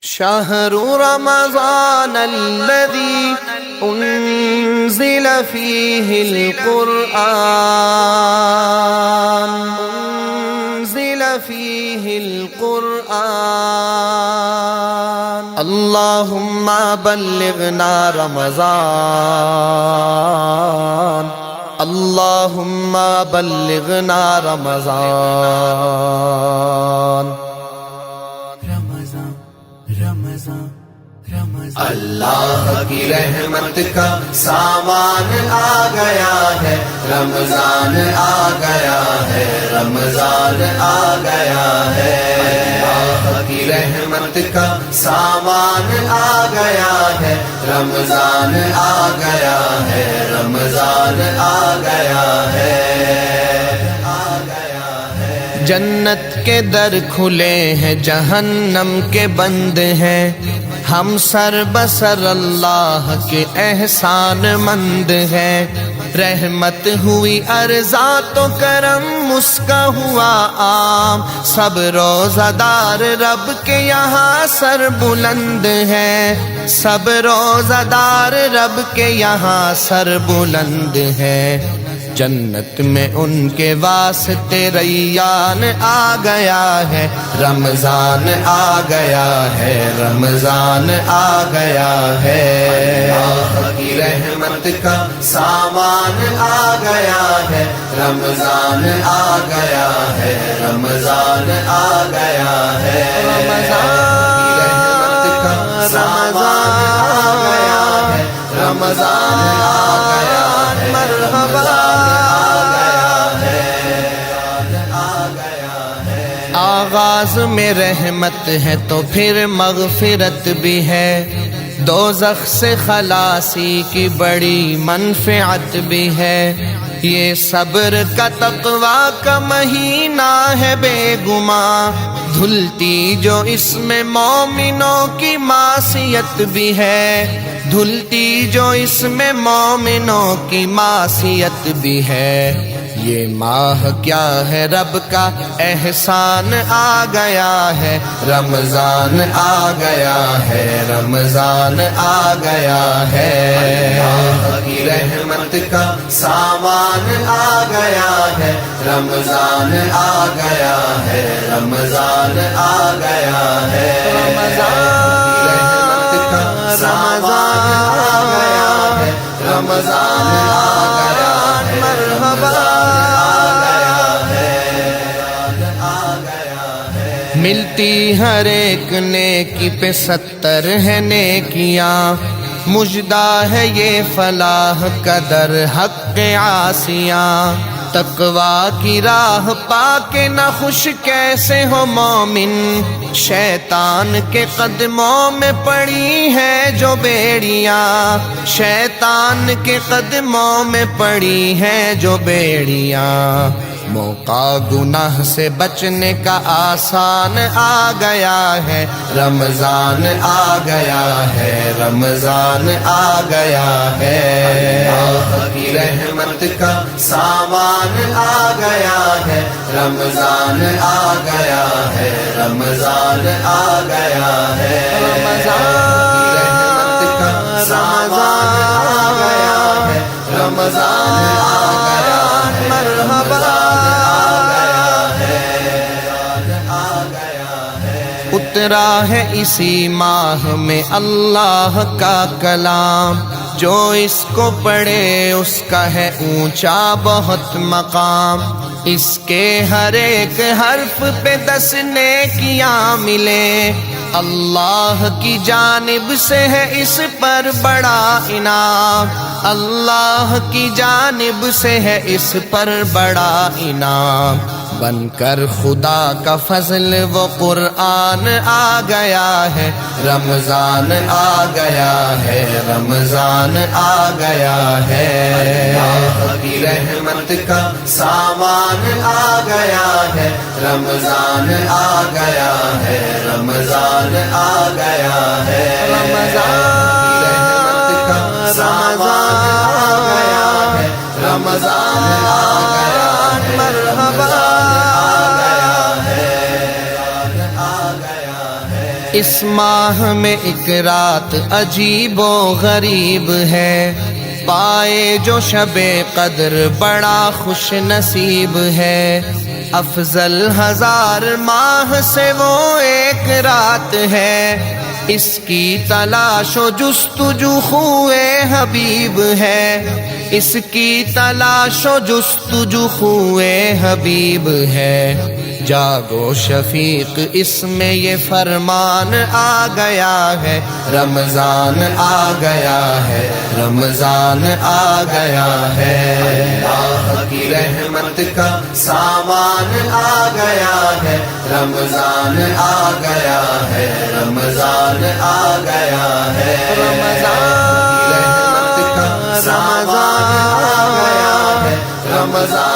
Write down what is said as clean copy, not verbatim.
شهر رمضان الذي أنزل فيه القرآن اللهم بلغنا رمضان اللهم بلغنا رمضان اللہ کی رحمت کا سامان آ گیا ہے، رمضان آ گیا ہے، رمضان آ گیا ہے۔ اللہ کی رحمت کا سامان آ گیا ہے، رمضان آ گیا ہے، رمضان آ گیا ہے۔ جنت کے در کھلے ہیں، جہنم کے بند ہیں، ہم سر بسر اللہ کے احسان مند ہیں۔ رحمت ہوئی ارزاں تو کرم اس کا ہوا عام، سب روزہ دار رب کے یہاں سر بلند ہیں، سب روزہ دار رب کے یہاں سر بلند ہیں۔ جنت میں ان کے واسطے ریان آ گیا ہے، رمضان آ گیا ہے، رمضان آ گیا ہے۔ اللہ کی رحمت کا سامان آ گیا ہے، رمضان آ گیا ہے، رمضان آ گیا ہے۔ رمضان کی رحمت کا سامان آ گیا ہے، رمضان آ گیا ہے، مرحبا آغاز میں رحمت ہے تو پھر مغفرت بھی ہے، دوزخ سے خلاصی کی بڑی منفعت بھی ہے۔ یہ صبر کا تقویٰ کا مہینہ ہے بے گماں، دھلتی جو اس میں مومنوں کی معصیت بھی ہے، دھلتی جو اس میں مومنوں کی معصیت بھی ہے۔ یہ ماہ کیا ہے رب کا احسان آ گیا ہے، رمضان آ گیا ہے، رمضان آ گیا ہے۔ اللہ کی رحمت کا سامان آ گیا ہے، رمضان آ گیا ہے، رمضان آ گیا ہے۔ رمضان کی رحمت کا سامان آ گیا ہے، رمضان آ گیا ہے، مرحبا ملتی ہر ایک نیکی پہ 70 ہے نیکیاں، مجدہ ہے یہ فلاح کا در حق عاصیاں۔ تقویٰ کی راہ پا کے نہ خوش کیسے ہو مومن، شیطان کے قدموں میں پڑی ہے جو بیڑیاں، شیطان کے قدموں میں پڑی ہے جو بیڑیاں۔ موقع گناہ سے بچنے کا آسان آ گیا ہے، رمضان آ گیا ہے، رمضان آ گیا ہے۔ اللہ کی رحمت کا سامان آ گیا ہے، رمضان آ گیا ہے، رمضان آ گیا ہے۔ رمضان کی رحمت کا سامان آ گیا ہے، رمضان آ گیا ہے، مرحبا اترا ہے اسی ماہ میں اللہ کا کلام، جو اس کو پڑھے اس کا ہے اونچا بہت مقام۔ اس کے ہر ایک حرف پہ 10 نیکیاں ملے، اللہ کی جانب سے ہے اس پر بڑا انعام، اللہ کی جانب سے ہے اس پر بڑا انعام۔ بن کر خدا کا فضل وہ قرآن آ گیا ہے، رمضان آ گیا ہے، رمضان آ گیا ہے۔ اللہ کی رحمت کا سامان آ گیا ہے، رمضان آ گیا ہے، رمضان آ گیا ہے۔ رمضان کی رحمت کا سامان آ گیا ہے، رمضان آ گیا ہے، مرحبا اس ماہ میں ایک رات عجیب و غریب ہے، پائے جو شب قدر بڑا خوش نصیب ہے۔ افضل ہزار ماہ سے وہ ایک رات ہے، اس کی تلاش و جستجو خوئے حبیب ہے، اس کی تلاش و جستجو خوئے حبیب ہے۔ جاگو شفیق اس میں یہ فرمان آ گیا ہے، رمضان آ گیا ہے، رمضان آ گیا ہے۔ اللہ کی رحمت کا سامان آ گیا ہے، رمضان آ گیا ہے، رمضان آ گیا ہے۔ رمضان کی رحمت کا سامان آ گیا ہے، رمضان